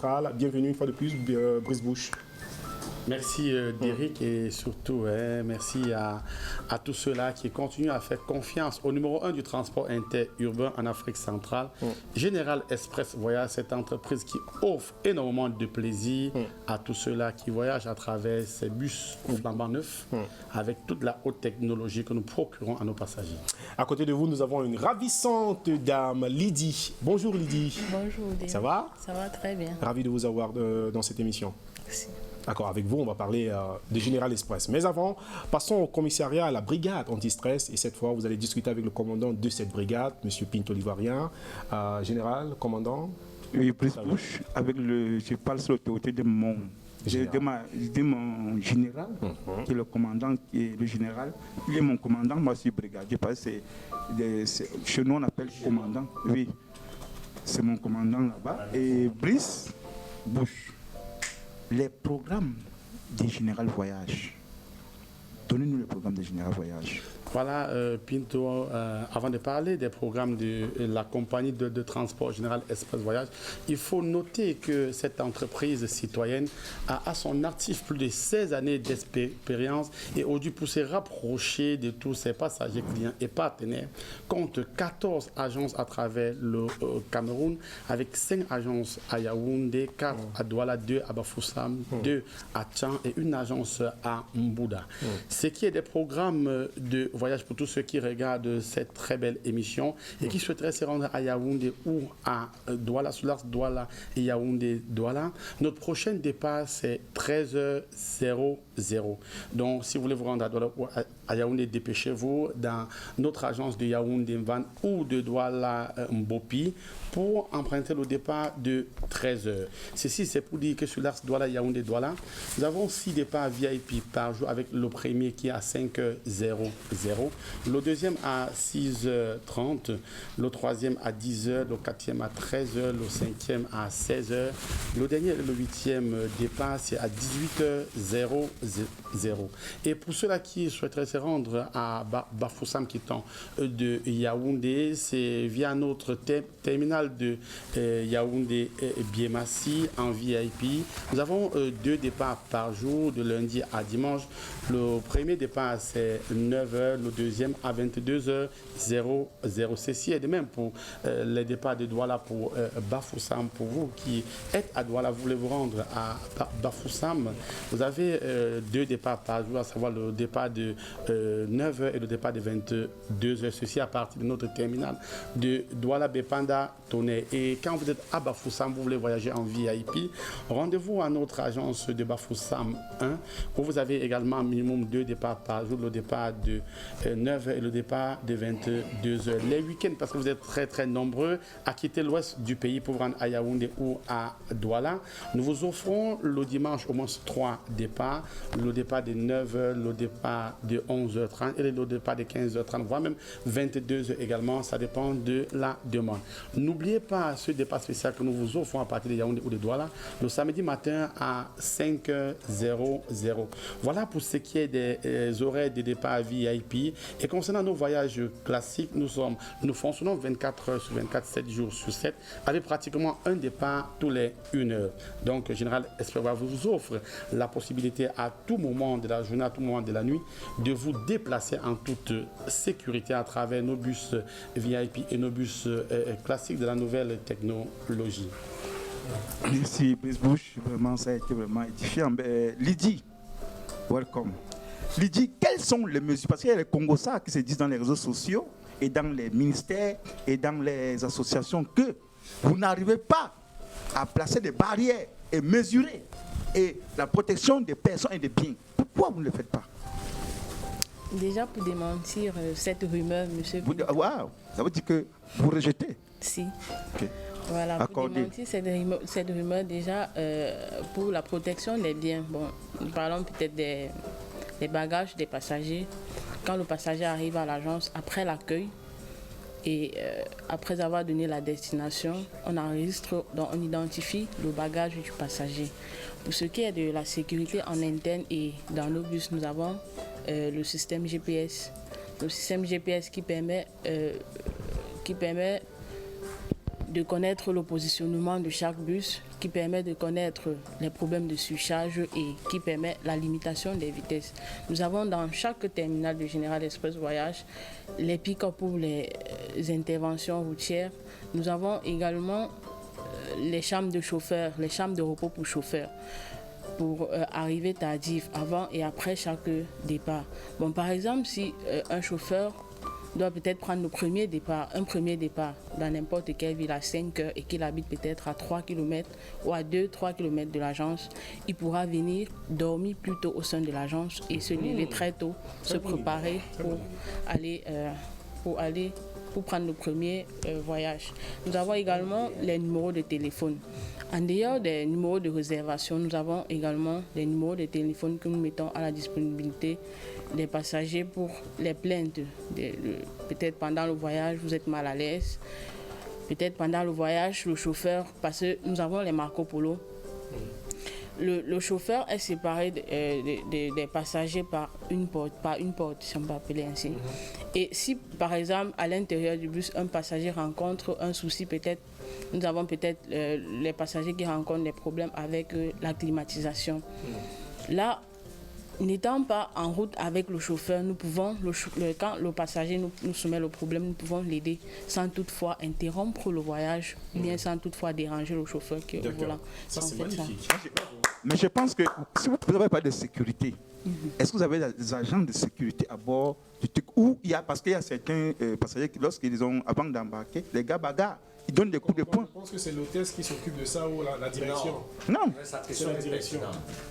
centrale. Bienvenue une fois de plus, Brice Bush. Merci Derrick et surtout merci à tous ceux-là qui continuent à faire confiance au numéro 1 du transport interurbain en Afrique centrale, Général Express Voyage, cette entreprise qui offre énormément de plaisir à tous ceux-là qui voyagent à travers ces bus flambant neufs avec toute la haute technologie que nous procurons à nos passagers. À côté de vous, nous avons une ravissante dame, Lydie. Bonjour Lydie. Bonjour Derrick. Ça va? Ça va très bien. Ravi de vous avoir dans cette émission. Merci. D'accord, avec vous, on va parler de Général Express. Mais avant, passons au commissariat, à la brigade anti-stress. Et cette fois, vous allez discuter avec le commandant de cette brigade, M. Pinto l'Ivoirien. Général, commandant. Oui, Brice Bush, je parle sur l'autorité de mon général, qui est le commandant, qui est le général. Il est mon commandant, moi je suis brigadier, parce que chez nous on appelle commandant. Oui, c'est mon commandant là-bas. Et Brice Bush, les programmes des Général Voyage. Donnez-nous le programme des Général Voyage. Voilà, Pinto, avant de parler des programmes de la compagnie de transport Général Express Voyage, il faut noter que cette entreprise citoyenne a à son actif plus de 16 années d'expérience et aujourd'hui, pour se rapprocher de tous ses passagers, clients et partenaires, compte 14 agences à travers le Cameroun, avec 5 agences à Yaoundé, 4 à Douala, 2 à Bafoussam, 2 à Tchan et une agence à Mbouda. Ce qui est des programmes de voyage pour tous ceux qui regardent cette très belle émission et qui souhaiteraient se rendre à Yaoundé ou à Douala, sur l'axe Douala et Yaoundé-Douala. Notre prochain départ, c'est 13h00. Donc, si vous voulez vous rendre à Douala ou à Yaoundé, dépêchez-vous dans notre agence de Yaoundé Mvan ou de Douala Mbopi pour emprunter le départ de 13h. Ceci, c'est pour dire que sur l'axe Douala, Yaoundé, Douala, nous avons 6 départs VIP par jour avec le premier qui est à 5h00, le deuxième à 6h30, le troisième à 10h, le quatrième à 13h, le cinquième à 16h, le dernier, le huitième départ, c'est à 18h00. Et pour ceux-là qui souhaiteraient se rendre à Bafoussam, qui est de Yaoundé, c'est via notre terminal de Yaoundé Biemassi en VIP. Nous avons 2 départs par jour, de lundi à dimanche. Le premier départ, c'est 9h, le deuxième à 22h00. Ceci est de même pour les départs de Douala pour Bafoussam. Pour vous qui êtes à Douala, vous voulez vous rendre à Bafoussam, vous avez 2 départs par jour, à savoir le départ de 9h et le départ de 22h. Ceci à partir de notre terminal de Douala Bepanda Tonnet. Et quand vous êtes à Bafoussam, vous voulez voyager en VIP, rendez-vous à notre agence de Bafoussam 1, où vous avez également minimum 2 départs par jour, le départ de 9h et le départ de 22h. Les week-ends, parce que vous êtes très très nombreux à quitter l'ouest du pays pour vous rendre à Yaoundé ou à Douala, nous vous offrons le dimanche au moins 3 départs, le départ de 9h, le départ de 11h30 et le départ de 15h30, voire même 22h également, ça dépend de la demande. N'oubliez pas ce départ spécial que nous vous offrons à partir de Yaoundé ou de Douala le samedi matin à 5h00. Voilà pour ce qui est des horaires de départ VIP. Et concernant nos voyages classiques, nous fonctionnons 24 heures sur 24, 7 jours sur 7, avec pratiquement un départ tous les 1 heure. Donc, Général Express vous offre la possibilité à tout moment de la journée, à tout moment de la nuit, de vous déplacer en toute sécurité à travers nos bus VIP et nos bus classiques de la nouvelle technologie. Merci, Brice Bush. Vraiment, ça a été vraiment édifiant. Lydie, welcome. Lydie, quelles sont les mesures? Parce qu'il y a les Congossas qui se disent dans les réseaux sociaux et dans les ministères et dans les associations que vous n'arrivez pas à placer des barrières et mesurer et la protection des personnes et des biens. Pourquoi vous ne le faites pas? Déjà, pour démentir cette rumeur, monsieur. Waouh, ça veut dire que vous rejetez? Si. Okay. Voilà, pour démentir cette rumeur, déjà, pour la protection des biens. Bon, nous parlons peut-être des bagages des passagers. Quand le passager arrive à l'agence, après l'accueil, et après avoir donné la destination, on enregistre, donc on identifie le bagage du passager. Pour ce qui est de la sécurité en interne et dans nos bus, nous avons le système GPS. Le système GPS qui permet de connaître le positionnement de chaque bus, qui permet de connaître les problèmes de surcharge et qui permet la limitation des vitesses. Nous avons dans chaque terminal de Général Express Voyage les pick-up pour les interventions routières. Nous avons également les chambres de chauffeurs, les chambres de repos pour chauffeurs, pour arriver tardif avant et après chaque départ. Bon, par exemple, si un chauffeur doit peut-être prendre un premier départ dans n'importe quelle ville à 5 heures et qu'il habite peut-être à 3 km ou à 2-3 km de l'agence, il pourra venir dormir plus tôt au sein de l'agence et se lever très tôt, se préparer pour prendre le premier voyage. Nous avons également les numéros de téléphone. En dehors des numéros de réservation, nous avons également des numéros de téléphone que nous mettons à la disponibilité des passagers pour les plaintes. Peut-être pendant le voyage, vous êtes mal à l'aise. Peut-être pendant le voyage, le chauffeur, parce que nous avons les Marco Polo. Le chauffeur est séparé des passagers par une porte, si on peut appeler ainsi. Et si, par exemple, à l'intérieur du bus, un passager rencontre un souci, peut-être, nous avons peut-être les passagers qui rencontrent des problèmes avec la climatisation. Là, n'étant pas en route avec le chauffeur, nous pouvons, quand le passager nous soumet le problème, nous pouvons l'aider sans toutefois interrompre le voyage, bien sans toutefois déranger le chauffeur qui est au volant. Ça, c'est magnifique. Mais je pense que si vous n'avez pas de sécurité, est-ce que vous avez des agents de sécurité à bord du truc où il y a, parce qu'il y a certains passagers qui, lorsqu'ils ont, avant d'embarquer, les gars bagarrent, ils donnent des coups de poing. Je pense que c'est l'hôtesse qui s'occupe de ça ou la direction. Non. C'est la direction.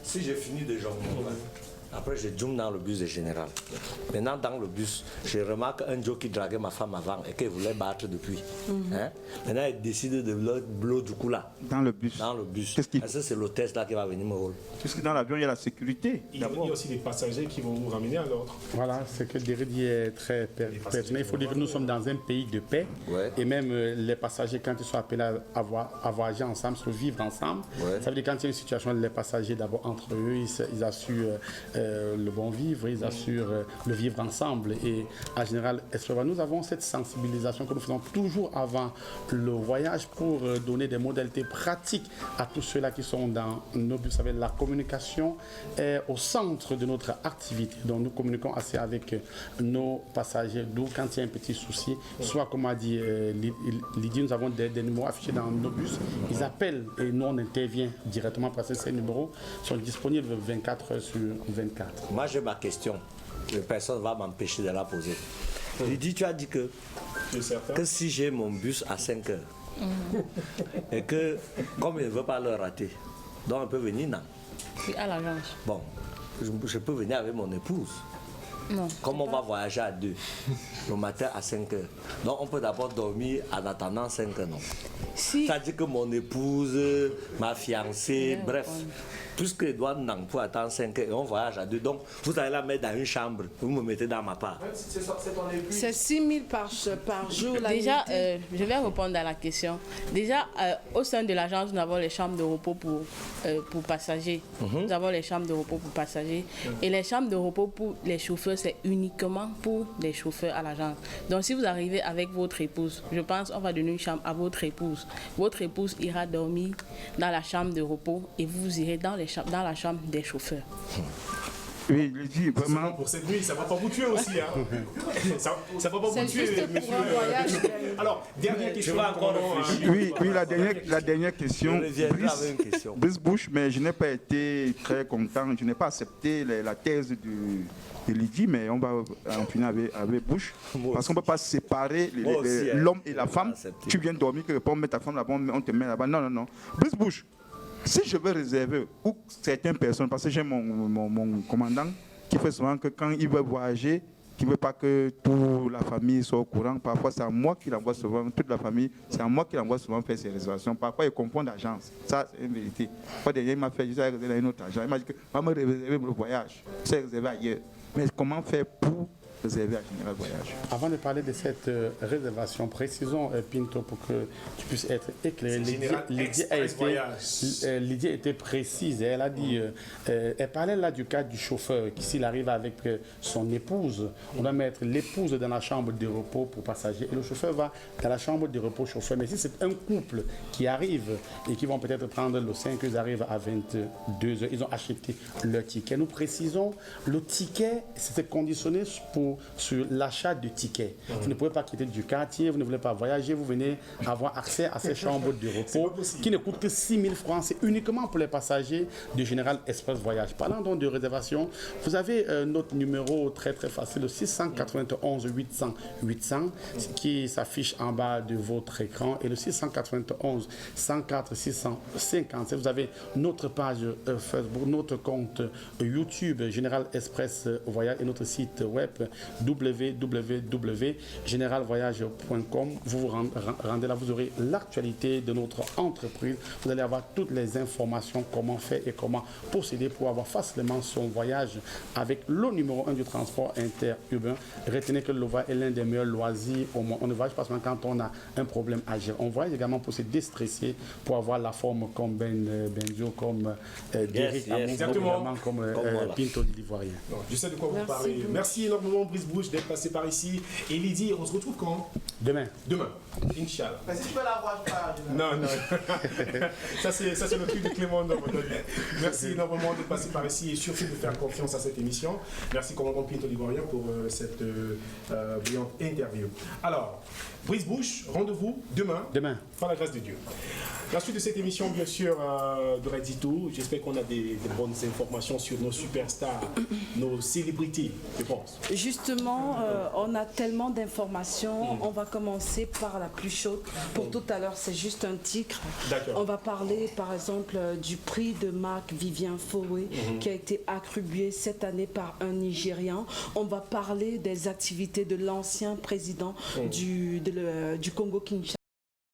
Si j'ai fini de jongler, après je zoome dans le bus de Général. Maintenant dans le bus, je remarque un Joe qui draguait ma femme avant et qu'elle voulait battre depuis. Hein? Maintenant elle décide de blow du coup là. Dans le bus. Dans le bus. Qu'est-ce qu'il... Parce que c'est l'hôtesse là qui va venir me rôler. Puisque dans l'avion il y a la sécurité. Il y a aussi des passagers qui vont vous ramener à l'ordre. Voilà, ce que Derry dit est très pertinent. Il faut dire que nous sommes dans un pays de paix. Ouais. Et même les passagers, quand ils sont appelés à voyager ensemble, se vivre ensemble, ça veut dire quand il y a une situation, les passagers d'abord entre eux, ils assurent le bon vivre, ils assurent le vivre ensemble. Et en général, nous avons cette sensibilisation que nous faisons toujours avant le voyage pour donner des modalités pratiques à tous ceux-là qui sont dans nos bus. Vous savez, la communication est au centre de notre activité. Donc nous communiquons assez avec nos passagers, d'où quand il y a un petit souci, soit comme a dit Lydie, nous avons des numéros affichés dans nos bus, ils appellent et nous on intervient directement parce que ces numéros sont disponibles 24 heures sur 24. Moi j'ai ma question, personne ne va m'empêcher de la poser. Lydie, tu as dit que si j'ai mon bus à 5 heures et que comme je ne veux pas le rater, donc on peut venir non? Oui, à l'agence. Bon, je peux venir avec mon épouse. Non. Comme on va voyager à 2, le matin à 5 heures. Donc on peut d'abord dormir en attendant 5 heures, non? C'est-à-dire que mon épouse, ma fiancée, bref, puisque doit pour attendre 5 heures et on voyage à 2. Donc vous allez la mettre dans une chambre, vous me mettez dans ma part. C'est 6 000 par jour. Déjà, je vais répondre à la question. Déjà, au sein de l'agence, nous avons les chambres de repos pour passagers. Nous avons les chambres de repos pour passagers. Et les chambres de repos pour les chauffeurs, c'est uniquement pour les chauffeurs à l'agence. Donc si vous arrivez avec votre épouse, je pense qu'on va donner une chambre à votre épouse. Votre épouse ira dormir dans la chambre de repos et vous irez dans la chambre des chauffeurs. Oui, je dis vraiment. Pour cette nuit, ça ne va pas vous tuer aussi. Hein. ça ne va pas vous tuer, monsieur. Alors, dernière question. Oui, la dernière question. Brice Bush, mais je n'ai pas été très content. Je n'ai pas accepté la thèse de Lydie, mais on va en finir avec Bush. Parce qu'on ne peut pas séparer l'homme et la femme. Tu viens dormir quelque part, on met ta femme là-bas, on te met là-bas. Non. Brice Bush. Si je veux réserver, ou certaines personnes, parce que j'ai mon commandant qui fait souvent que quand il veut voyager, qui ne veut pas que toute la famille soit au courant, parfois c'est à moi qu'il envoie souvent, toute la famille, c'est à moi qu'il envoie souvent faire ses réservations. Parfois il confond d'agence, ça c'est une vérité. Fois dernier il m'a fait, je suis réservé à une autre agence, il m'a dit que va me réserver le voyage, je suis réservé ailleurs. Mais comment faire pour réservé à Général Voyage. Avant de parler de cette réservation, précisons, Pinto, pour que tu puisses être éclairé. Lydie a été précise. Elle a dit, elle parlait là du cas du chauffeur, qui s'il arrive avec son épouse, on doit mettre l'épouse dans la chambre de repos pour passagers et le chauffeur va dans la chambre de repos chauffeur. Mais si c'est un couple qui arrive et qui vont peut-être prendre le 5, ils arrivent à 22h, ils ont acheté leur ticket. Nous précisons, le ticket, c'était conditionné sur l'achat de tickets. Vous ne pouvez pas quitter du quartier, vous ne voulez pas voyager, vous venez avoir accès à ces chambres de repos qui ne coûtent que 6 000 francs. C'est uniquement pour les passagers du Général Express Voyage. Parlant donc de réservation, vous avez notre numéro très très facile, le 691 800 800 qui s'affiche en bas de votre écran et le 691 104 657. Vous avez notre page Facebook, notre compte YouTube Général Express Voyage et notre site web www.generalvoyage.com. Vous vous rendez là, vous aurez l'actualité de notre entreprise. Vous allez avoir toutes les informations, comment faire et comment procéder pour avoir facilement son voyage avec le numéro 1 du transport interurbain. Retenez que le voyage est l'un des meilleurs loisirs au monde. On ne voyage pas seulement quand on a un problème à gérer. On voyage également pour se déstresser, pour avoir la forme comme Benjo, comme Derek, comme Pinto de l'Ivoirien. Je sais de quoi vous parlez. Merci énormément, Brice Bouche, d'être passé par ici. Et Lydie, on se retrouve quand? Demain. Inch'Allah. Mais si je peux la voir, je parle. Non. ça, c'est le truc de Clément. Merci énormément de passer par ici et surtout de faire confiance à cette émission. Merci, commandant Pinto l'Ivoirien, pour cette brillante interview. Alors, Brice Bouche, rendez-vous demain. Par la grâce de Dieu. La suite de cette émission, bien sûr, de Redito. J'espère qu'on a des bonnes informations sur nos superstars, nos célébrités, je pense. Justement, on a tellement d'informations. On va commencer par la plus chaude. Pour tout à l'heure, c'est juste un titre. On va parler, par exemple, du prix de Marc Vivien Foé, qui a été attribué cette année par un Nigérian. On va parler des activités de l'ancien président du Congo-Kinshasa.